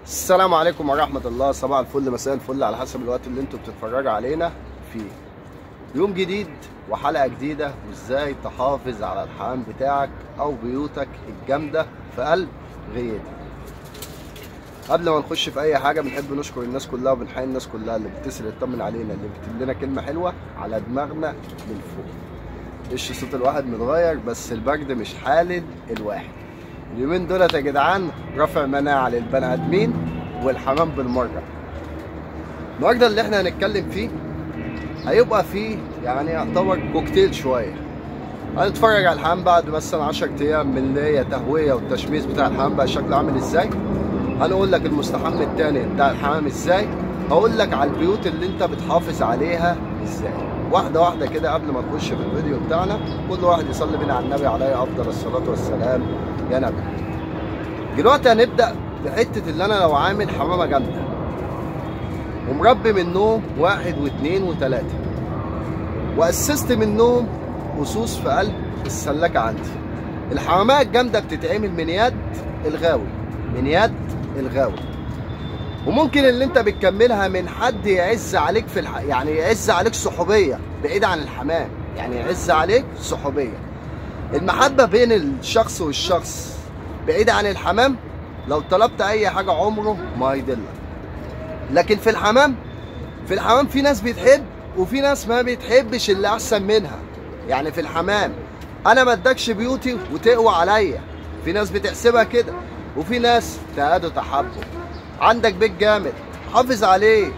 السلام عليكم ورحمة الله. صباح الفل، مساء الفل، على حسب الوقت اللي انتوا بتتفرجوا علينا فيه. يوم جديد وحلقة جديدة، وازاي تحافظ على الحمام بتاعك او بيوتك الجامدة في قلب غيتك. قبل ما نخش في اي حاجة بنحب نشكر الناس كلها وبنحيي الناس كلها اللي بتتصل تطمن علينا، اللي بتكتب لنا كلمة حلوة على دماغنا من فوق. ايش صوت الواحد متغير، بس البرد مش حالد الواحد. اليومين دولت يا جدعان رفع مناعة للبني ادمين والحمام بالمرة. النهارده اللي احنا هنتكلم فيه هيبقى فيه يعني يعتبر كوكتيل شوية. هنتفرج على الحمام بعد مثلا 10 ايام من اللي هي تهوية والتشميس بتاع الحمام بقى شكله عامل ازاي. هنقول لك المستحم التاني بتاع الحمام ازاي. هقول لك على البيوت اللي انت بتحافظ عليها ازاي، واحدة واحدة كده. قبل ما نخش في الفيديو بتاعنا كل واحد يصلي بينا على النبي عليه افضل الصلاة والسلام. يا نبي، دلوقتي هنبدأ بحتة اللي انا لو عامل حمامة جامدة ومربي منهم 1 و2 و3 واسست منهم أسوس في قلب السلاكة عندي. الحمامات الجامدة بتتعمل من يد الغاوي، من يد الغاوي. وممكن اللي انت بتكملها من حد يعز عليك في يعني يعز عليك صحوبية بعيد عن الحمام، يعني يعز عليك صحوبية. المحبة بين الشخص والشخص بعيد عن الحمام، لو طلبت اي حاجة عمره ما هيدلك. لكن في الحمام في ناس بتحب وفي ناس ما بتحبش اللي احسن منها. يعني في الحمام انا ما ادكش بيوتي وتقوى عليا، في ناس بتحسبها كده، وفي ناس تهادوا تحبه. عندك بيت جامد حافظ عليه،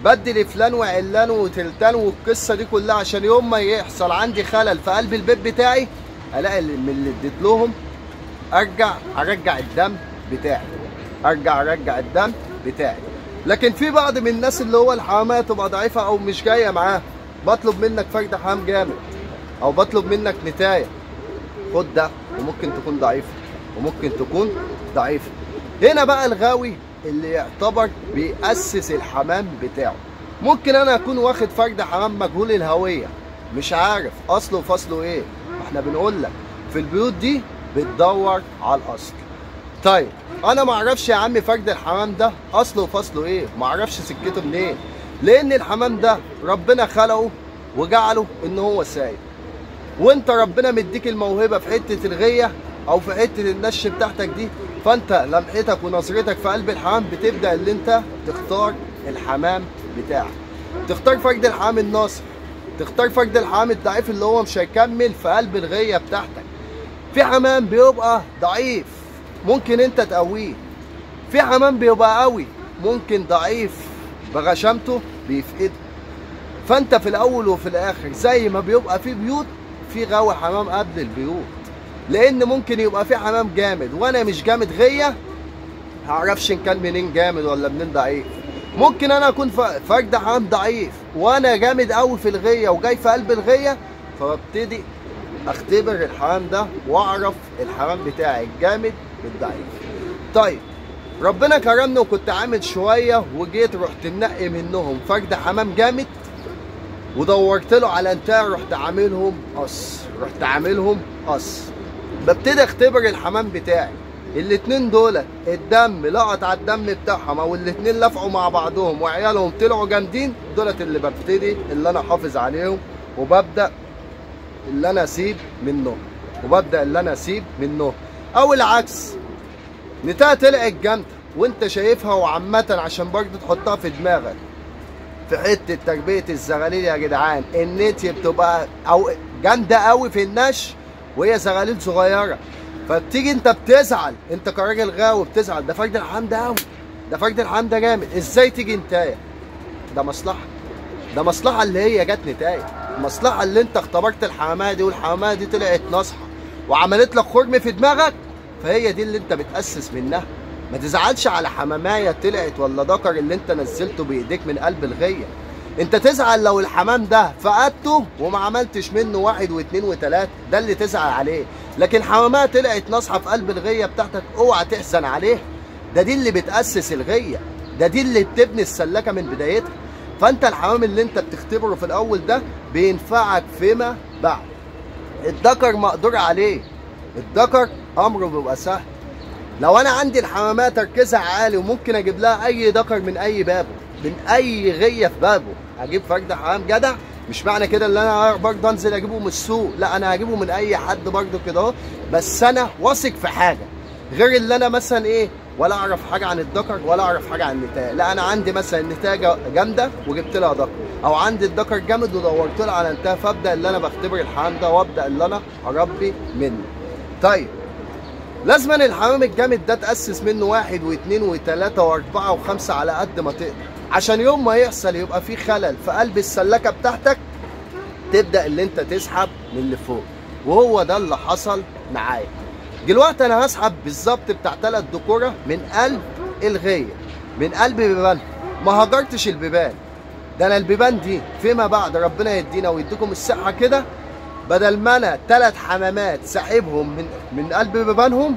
بدل فلان وعلان وتلتان والقصه دي كلها، عشان يوم ما يحصل عندي خلل في قلب البيت بتاعي الاقي من اللي اديت لهم ارجع الدم بتاعي، ارجع الدم بتاعي. لكن في بعض من الناس اللي هو الحمامات تبقى ضعيفه او مش جايه معاه، بطلب منك فرد حمام جامد او بطلب منك نتايه، خد ده، وممكن تكون ضعيفه وممكن تكون ضعيفه. هنا بقى الغاوي اللي يعتبر بيأسس الحمام بتاعه. ممكن انا اكون واخد فرد حمام مجهول الهويه، مش عارف اصله وفصله ايه. احنا بنقول لك في البيوت دي بتدور على الاصل. طيب انا ما اعرفش يا عم فرد الحمام ده اصله وفصله ايه، ما اعرفش سكته منين، لان الحمام ده ربنا خلقه وجعله ان هو سايب، وانت ربنا مديك الموهبه في حته الغيه او في حته النش بتاعتك دي. فانت لمحتك ونظرتك في قلب الحمام بتبدا اللي انت تختار الحمام بتاعك، تختار فرد الحمام الناصر، تختار فرد الحمام الضعيف اللي هو مش هيكمل في قلب الغيه بتاعتك. في حمام بيبقى ضعيف ممكن انت تقويه، في حمام بيبقى قوي ممكن ضعيف بغشامته بيفقده. فانت في الاول وفي الاخر زي ما بيبقى في بيوت في غاوي حمام قبل البيوت، لان ممكن يبقى في حمام جامد وانا مش جامد غيه، هعرفش ان كان منين جامد ولا منين ضعيف. ممكن انا اكون فرد حمام ضعيف وانا جامد قوي في الغيه وجاي في قلب الغيه، فببتدي اختبر الحمام ده واعرف الحمام بتاعي الجامد بالضعيف. طيب ربنا كرمني وكنت عامل شويه وجيت رحت منقي منهم فرد حمام جامد ودورت له على انتهى، رحت عاملهم قص. ببتدي اختبر الحمام بتاعي، الاتنين دول الدم لقط على الدم بتاعهم او الاتنين لفقوا مع بعضهم وعيالهم طلعوا جامدين، دولت اللي ببتدي اللي انا احافظ عليهم وببدا اللي انا اسيب منهم، او العكس نتايه طلعت جامده وانت شايفها وعامه، عشان برضه تحطها في دماغك. في حته تربيه الزغاليل يا جدعان النتي بتبقى او جامده قوي في النش وهي زغاليل صغيره، فبتيجي انت بتزعل، انت كراجل غاوي بتزعل، ده فرد الحمام ده قوي، ده فرد الحمام ده جامد، ازاي تيجي نتايه؟ ده مصلحه اللي هي جت نتايه، المصلحه اللي انت اختبرت الحمامه دي والحمامه دي طلعت ناصحه وعملت لك خرم في دماغك، فهي دي اللي انت بتاسس منها. ما تزعلش على حمامايه طلعت ولا ذكر اللي انت نزلته بايديك من قلب الغيه. انت تزعل لو الحمام ده فقدته وما عملتش منه 1 و2 و3، ده اللي تزعل عليه. لكن حمامايه طلعت ناصحه في قلب الغيه بتاعتك اوعى تحزن عليها، ده دي اللي بتاسس الغيه، ده دي اللي بتبني السلاكه من بدايتها. فانت الحمام اللي انت بتختبره في الاول ده بينفعك فيما بعد. الذكر مقدور عليه، الذكر امره بيبقى سهل، لو انا عندي الحمامات تركيزها عالي وممكن اجيب لها اي ذكر من اي بابه، من اي غيه في بابه، اجيب فرد حمام جدع. مش معنى كده ان انا برضه انزل اجيبه من السوق، لا انا هجيبه من اي حد برضه كده اهو، بس انا واثق في حاجه غير اللي انا مثلا ايه، ولا اعرف حاجه عن الذكر ولا اعرف حاجه عن النتايه. لا انا عندي مثلا النتايه جامده وجبت لها ذكر، او عندي الذكر جامد ودورت لها على نتايه، فابدا اللي انا بختبر الحمام ده وابدا اللي انا اربي منه. طيب لازما الحمام الجامد ده تاسس منه 1 و2 و3 و4 و5 على قد ما تقدر، عشان يوم ما يحصل يبقى في خلل في قلب السلكه بتاعتك تبدا اللي انت تسحب من اللي فوق. وهو ده اللي حصل معايا. دلوقتي انا هسحب بالظبط بتاع 3 دكوره من قلب الغيه، من قلب بيبان. ما هجرتش البيبان ده، انا البيبان دي فيما بعد ربنا يدينا ويديكم الصحه كده، بدل ما انا 3 حمامات ساحبهم من قلب بيبانهم،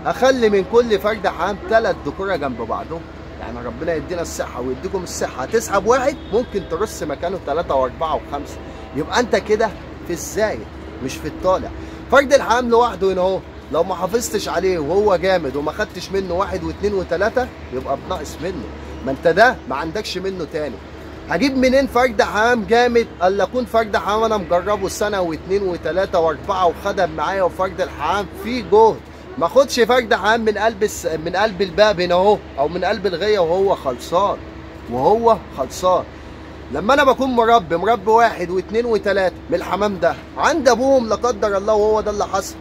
اخلي من كل فرد حمام 3 دكوره جنب بعضهم. يعني ربنا يدينا الصحه ويديكم الصحه، هتسحب واحد ممكن ترص مكانه 3 و4 و5، يبقى انت كده في الزايد مش في الطالع. فرد الحمام لوحده هنا اهو، لو ما حافظتش عليه وهو جامد وما خدتش منه 1 و2 و3 يبقى بناقص منه، ما انت ده ما عندكش منه تاني. هجيب منين فرد حمام جامد؟ الا اكون فرد حمام انا مجربه سنه و2 و3 و4 وخدم معايا، وفرد الحمام فيه جهد. ما اخدش فرد حمام من قلب الباب هنا اهو، او من قلب الغيه وهو خلصان. لما انا بكون مربي 1 و2 و3 من الحمام ده عند ابوهم لا قدر الله، وهو ده اللي حصل.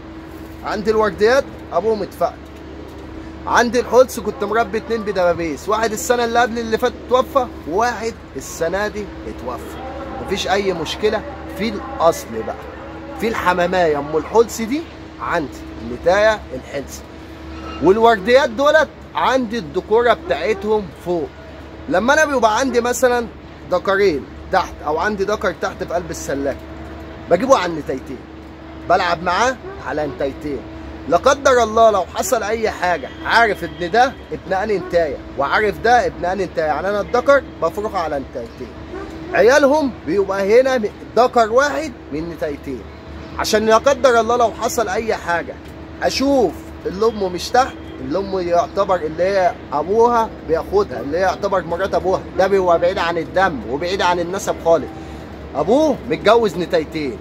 عند الورديات ابوهم اتفقد، عندي الحلس كنت مربي 2 بدبابيس، واحد السنه اللي قبل اللي فاتت اتوفى، وواحد السنه دي اتوفى. مفيش اي مشكله في الاصل بقى، في الحمامايه ام الحلس دي عندي النتايه الحلس، والورديات دولت عندي الدكوره بتاعتهم فوق. لما انا بيبقى عندي مثلا دكرين تحت، او عندي دكر تحت في قلب السلاكه، بجيبه على النتايتين، بلعب معاه على نتايتين. لا قدر الله لو حصل اي حاجه، عارف ان ده ابن انهي نتايه وعارف ده ابن انهي نتايه. يعني انا الدكر بفرخه على نتايتين، عيالهم بيبقى هنا دكر واحد من نتايتين، عشان لا قدر الله لو حصل اي حاجه اشوف اللي امه مش تحت، اللي امه يعتبر اللي هي ابوها بياخدها، اللي هي يعتبر مرات ابوها، ده بيبقى بعيد عن الدم وبعيد عن النسب خالص. ابوه متجوز نتايتين،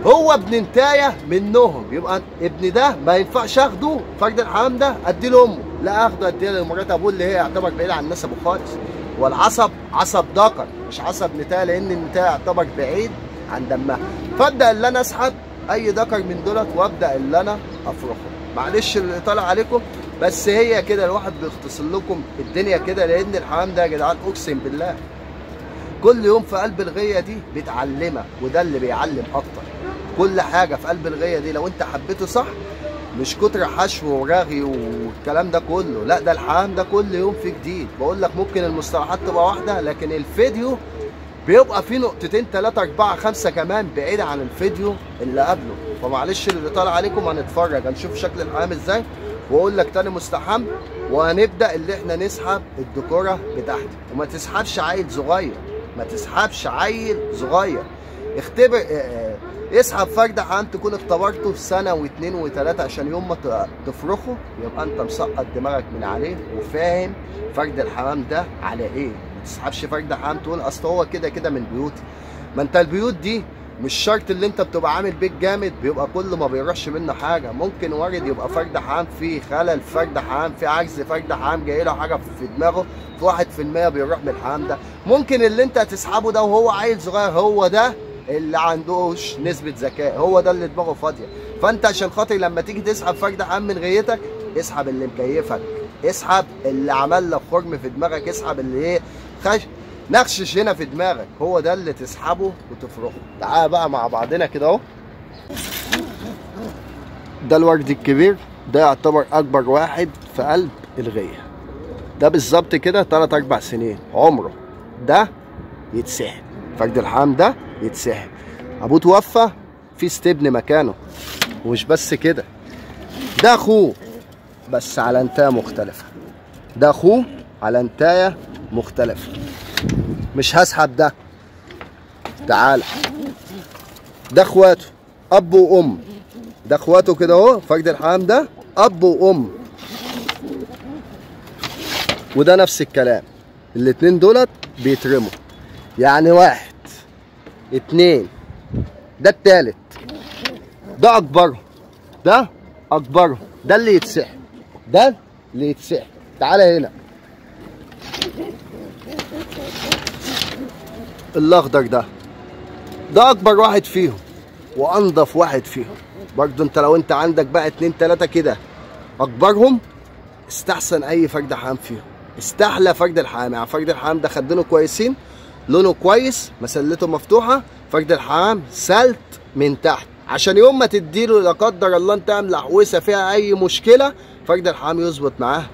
هو ابن نتايه منهم، يبقى ابن ده ما ينفعش اخده فرد الحمام ده ادي لامه، لا اخده اديه لمرات ابوه اللي هي يعتبر بعيد عن نسبه خالص. والعصب عصب ذكر مش عصب نتايه، لان النتايه يعتبر بعيد عن دمها. فابدا اللي انا اسحب اي ذكر من دولت وابدا اللي انا افرخه. معلش اللي طالع عليكم، بس هي كده الواحد بيختصر لكم الدنيا كده، لان الحمام ده يا جدعان اقسم بالله كل يوم في قلب الغيه دي بتعلمك، وده اللي بيعلم اكتر. كل حاجه في قلب الغيه دي لو انت حبيته صح، مش كتر حشو ورغي والكلام ده كله، لا ده الحمام ده كل يوم فيه جديد. بقول لك ممكن المصطلحات تبقى واحده، لكن الفيديو بيبقى فيه نقطتين 3 4 5 كمان بعيد عن الفيديو اللي قبله. فمعلش اللي طالع عليكم، هنتفرج هنشوف شكل الحمام ازاي، واقول لك تاني مستحم، وهنبدا اللي احنا نسحب الدكوره بتاعتي. وما تسحبش عيل صغير، ما تسحبش عيل صغير، اختبر اسحب فرد حمام تكون اختبرته في سنه واثنين وثلاثه، عشان يوم ما تفرخه يبقى انت مسقط دماغك من عليه وفاهم فرد الحمام ده على ايه. ما تسحبش فرد حمام تقول اصل هو كده كده من بيوتي. ما انت البيوت دي مش شرط اللي انت بتبقى عامل بيت جامد بيبقى كل ما بيروحش منه حاجه، ممكن وارد يبقى فرد حمام فيه خلل، فرد حمام فيه عجز، فرد حمام جاي له حاجه في دماغه، في 1% بيروح من الحمام ده. ممكن اللي انت هتسحبه ده وهو عيل صغير هو ده اللي عندوش نسبه ذكاء، هو ده اللي دماغه فاضيه. فانت عشان خاطر لما تيجي تسحب فرد حمام من غيتك، اسحب اللي مكيفك، اسحب اللي عمل لك خرم في دماغك، اسحب اللي ايه نخشش هنا في دماغك، هو ده اللي تسحبه وتفرخه. تعال بقى مع بعضنا كده اهو. ده الورد الكبير، ده يعتبر اكبر واحد في قلب الغيه، ده بالظبط كده 3 4 سنين عمره، ده يتسحب، فرد الحمام ده يتسحب. ابوه توفى في استبن مكانه، ومش بس كده، ده اخوه بس على انتايه مختلفه، ده اخوه على انتايه مختلفه. مش هسحب ده، تعالى، ده اخواته اب وام، ده اخواته كده اهو، فرد الحمام ده اب وام، وده نفس الكلام. الاتنين دولت بيترموا، يعني 1 2. ده التالت، ده اكبره، ده اكبره، ده اللي يتسحب، ده اللي يتسحب. تعالى هنا، الاخضر ده اكبر واحد فيهم وانضف واحد فيهم. برضو انت لو انت عندك بقى 2 3 كده اكبرهم، استحسن اي فرد حمام فيهم، استحلى فرد الحمام. يعني فرد الحمام ده خدينه كويسين، لونه كويس، مسلته مفتوحه، فرد الحمام سلت من تحت، عشان يوم ما تديله لا قدر الله انت عامل حويسه فيها اي مشكله، فرد الحمام يظبط معاه.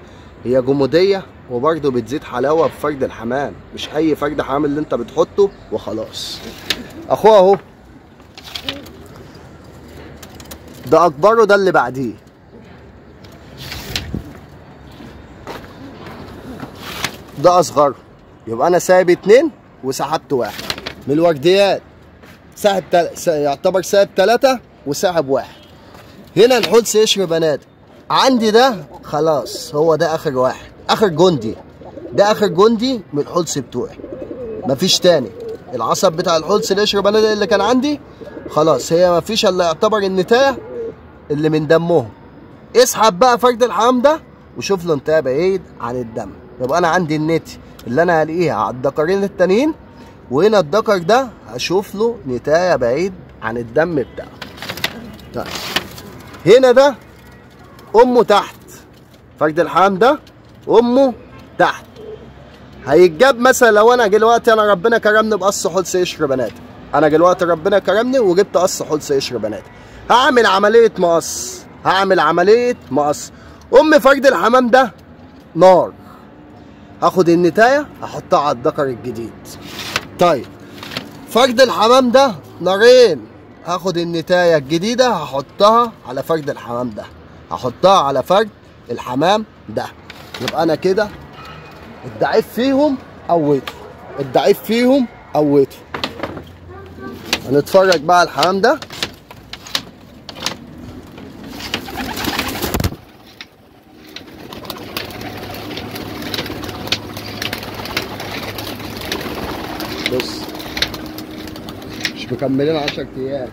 هي جموديه وبرده بتزيد حلاوه بفرد الحمام، مش اي فرد حمام اللي انت بتحطه وخلاص. اخوه اهو، ده اكبره، ده اللي بعديه. ده اصغره، يبقى انا سايب 2 وسحبت 1 من الورديات. يعتبر سايب 3 وسحب 1. هنا الحلس قشر بنات عندي ده خلاص، هو ده اخر واحد، اخر جندي، ده اخر جندي من الحلس بتوعي، مفيش تاني. العصب بتاع الحلس القشر بنات اللي كان عندي خلاص، هي مفيش الا يعتبر النتايه اللي من دمهم. اسحب بقى فرد الحمام ده وشوف له نتايه بعيد عن الدم. يبقى انا عندي النتي اللي انا هلاقيها على الدكرين التانيين، وهنا الدكر ده هشوف له نتايه بعيد عن الدم بتاعه. طيب هنا ده امه تحت، فرد الحمام ده امه تحت. هيتجاب مثلا لو انا دلوقتي انا ربنا كرمني بقص حلس قشر بنات، انا دلوقتي ربنا كرمني وجبت قص حلس قشر بنات، هعمل عمليه مقص، هعمل عمليه مقص. ام فرد الحمام ده نار، هاخد النتايه احطها على الدكر الجديد. طيب فرد الحمام ده نارين، هاخد النتايه الجديده هحطها على فرد الحمام ده، هحطها على فرد الحمام ده. يبقى انا كده الضعيف فيهم قويته، الضعيف فيهم قويته. هنتفرج بقى على الحمام ده. بص مش مكملين 10 ايام.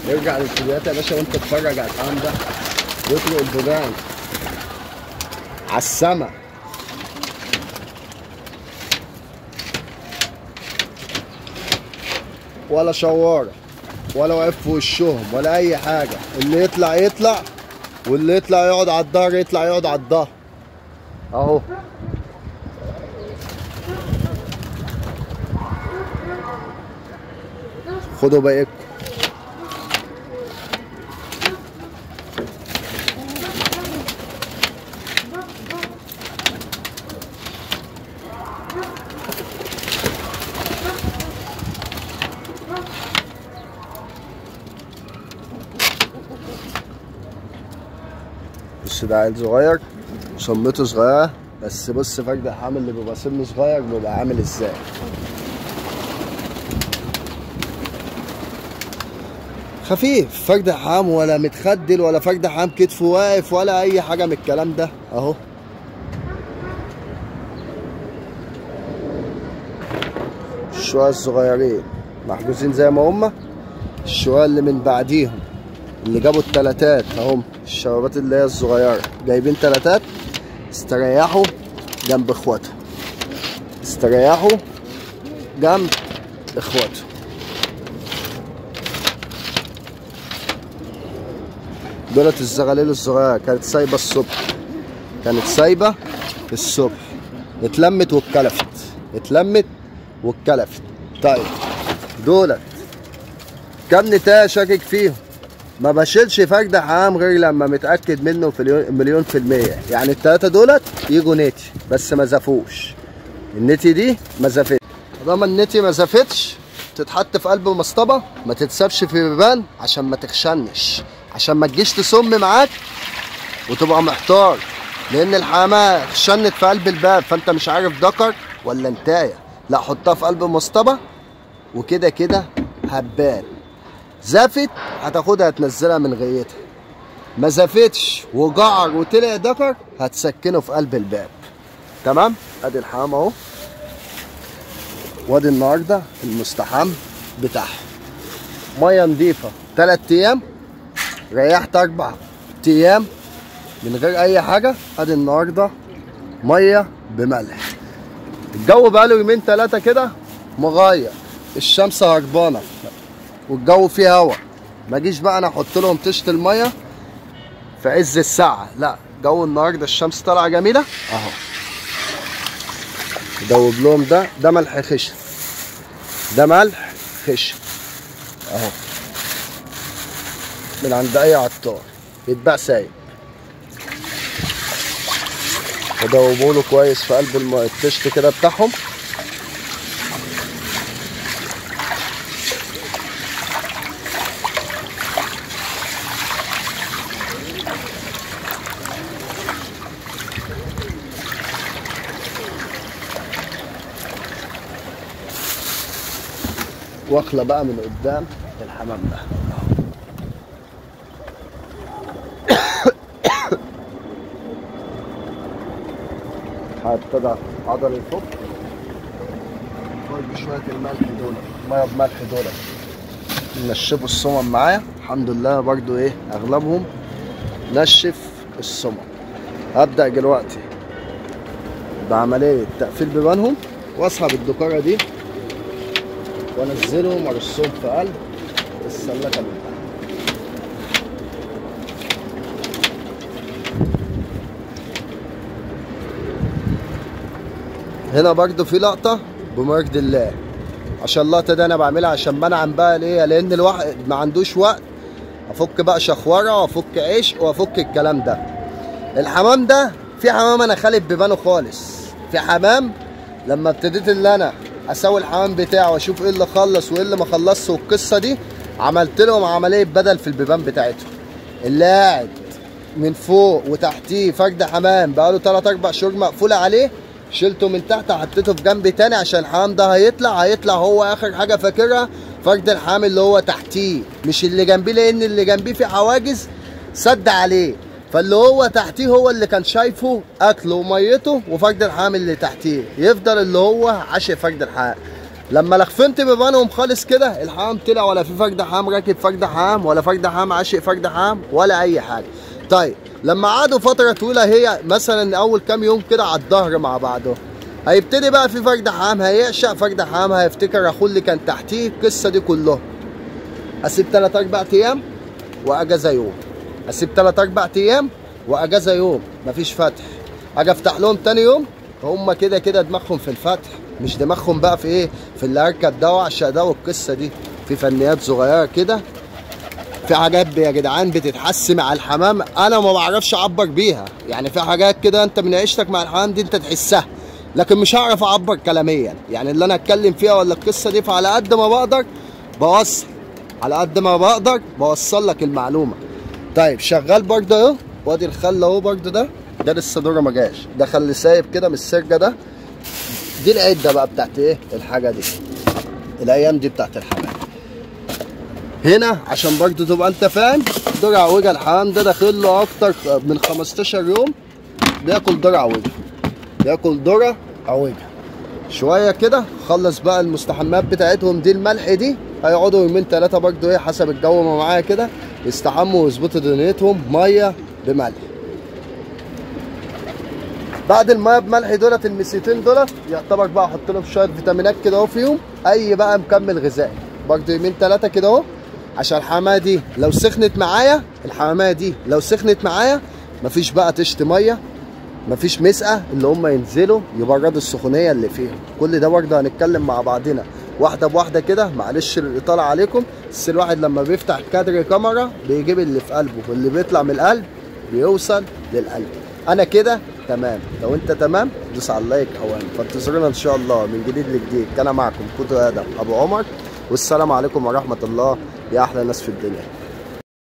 ارجع للفيديوهات يا باشا وانت تتفرج على الحمام ده، يطلق البيبان على السما. ولا شوارع ولا واقف في وشهم ولا اي حاجه، اللي يطلع يطلع واللي يطلع يقعد على الظهر يطلع يقعد على الظهر اهو. خدوا باقيكم. بص ده عيل صغير وسمته صغيره، بس بص فرد الحمام اللي بيبقى سنه صغير بيبقى عامل ازاي. خفيف فرد حمام، ولا متخدل ولا فرد حمام كتفه واقف ولا اي حاجه من الكلام ده اهو. الشوية الصغيرين محجوزين زي ما هما، الشوية اللي من بعديهم اللي جابوا التلاتات اهم، الشبابات اللي هي الصغيره جايبين تلاتات، استريحوا جنب اخواتهم، استريحوا جنب اخواتهم. دولت الزغاليل الصغيره كانت سايبه الصبح، كانت سايبه الصبح، اتلمت واتكلفت، اتلمت واتكلفت. طيب دولت كام نتايه شاكك فيهم؟ ما بشيلش فرد حمام غير لما متاكد منه في مليون في الميه. يعني التلاته دولت يجوا نتي بس ما زفوش، النتي دي ما زفتش. طالما النتي ما زفتش تتحط في قلب المصطبه، ما تتسابش في بيبان عشان ما تخشنش، عشان ما تجيش تسم معاك وتبقى محتار، لان الحمامه خشنت في قلب الباب فانت مش عارف ذكر ولا انتايه. لا حطها في قلب المصطبه وكده كده هتبان. زافت هتاخدها تنزلها من غيتها، ما زفتش وجعر وطلع دكر هتسكنه في قلب الباب. تمام. ادي الحمام اهو، وادي النهارده المستحم بتاعها. ميه نضيفه 3 ايام، ريحت 4 ايام من غير اي حاجه. ادي النهارده ميه بملح. الجو بقاله يومين 3 كده مغير، الشمس هربانه والجو فيه هوا. ما اجيش بقى انا احط لهم طشت الميه في عز الساعه، لا، جو النهارده الشمس طالعه جميله اهو. دوب لهم ده ملح خشن، ده ملح خشن اهو من عند اي عطار يتباع سايب. ودوبوا له كويس في قلب الطشت كده بتاعهم. واخله بقى من قدام الحمام ده. ابتدى عضل الفوق بشويه الملح دول، ميه بملح دول نشفوا الصمم معايا. الحمد لله برضو ايه اغلبهم نشف الصمم. هبدا دلوقتي بعمليه تقفيل بيبانهم، واسحب الدكاره دي وانزلهم وارصهم في قلب السلكه من تحت. هنا برضو في لقطه بمجد الله، عشان اللقطه دي انا بعملها عشان منعم بقى ليه، لان الواحد ما عندوش وقت افك بقى شخوره وافك عيش وافك الكلام ده. الحمام ده في حمام انا خالب بيبانه خالص، في حمام لما ابتديت اللي انا اسوي الحمام بتاعه واشوف ايه اللي خلص وايه اللي ما خلصش والقصه دي، عملت لهم عمليه بدل في البيبان بتاعتهم. اللي قاعد من فوق وتحتيه فرد حمام بقاله 3 4 شهور مقفوله عليه، شلته من تحت حطيته في جنب تاني عشان الحمام ده هيطلع هو اخر حاجه فاكرها فرد الحمام اللي هو تحتيه، مش اللي جنبيه، لان اللي جنبيه في حواجز سد عليه، فاللي هو تحتيه هو اللي كان شايفه اكله وميته، وفرد الحمام اللي تحتيه يفضل اللي هو عاشق فرد الحمام. لما لخفنت بيبانهم خالص كده الحمام طلع، ولا في فرد حمام راكب فرد حمام، ولا فرد حمام عاشق فرد حمام، ولا اي حاجه. طيب لما قعدوا فتره طويله، هي مثلا اول كام يوم كده على الظهر مع بعضهم، هيبتدي بقى في فرد حمام هيعشق فرد حمام، هيفتكر اخوه اللي كان تحتيه، القصه دي كلها. اسيب 3 4 ايام واجازه يوم، اسيب 3 4 ايام واجازه يوم، مفيش فتح. اجي افتح لهم تاني يوم، هم كده كده دماغهم في الفتح، مش دماغهم بقى في ايه، في اللي هركب ده وعشق ده والقصه دي. في فنيات صغيره كده، في حاجات يا جدعان بتتحس مع الحمام انا ما بعرفش اعبر بيها، يعني في حاجات كده انت من عيشتك مع الحمام دي انت تحسها، لكن مش هعرف اعبر كلاميا، يعني اللي انا اتكلم فيها ولا القصه دي، فعلى قد ما بقدر بوصل، على قد ما بقدر بوصل لك المعلومه. طيب شغال برضه اهو، وادي الخل اهو برضه، ده لسه دوره ما جاش، ده خل سايب كده من السرجه ده. دي العده بقى بتاعت ايه الحاجه دي، الايام دي بتاعت الحمام. هنا عشان برضه تبقى انت فاهم، درع وجه الحمام ده داخل له اكتر من 15 يوم بياكل درع وجه، بياكل درع وجه شويه كده. خلص بقى المستحمات بتاعتهم دي، الملح دي هيقعدوا يومين 3 برضه ايه حسب الجو ما معايا كده، يستحموا ويظبطوا دنيتهم ميه بملح. بعد الميه بملح دولت المسيتين دولت، يعتبر بقى احط لهم شويه فيتامينات كده اهو فيهم، اي بقى مكمل غذائي برضه يومين 3 كده اهو، عشان الحمامه دي لو سخنت معايا، الحمامه دي لو سخنت معايا مفيش بقى طشت ميه، مفيش مسقه، اللي هم ينزلوا يبردوا السخونيه اللي فيهم. كل ده برضه هنتكلم مع بعضنا واحده بواحده كده، معلش الاطاله عليكم، بس الواحد لما بيفتح كادر كاميرا بيجيب اللي في قلبه، واللي بيطلع من القلب بيوصل للقلب. انا كده تمام، لو انت تمام دوس على اللايك اوان، فانتظرونا ان شاء الله من جديد لجديد. كان معكم كوتو ادم ابو عمر، والسلام عليكم ورحمه الله يا احلى ناس في الدنيا.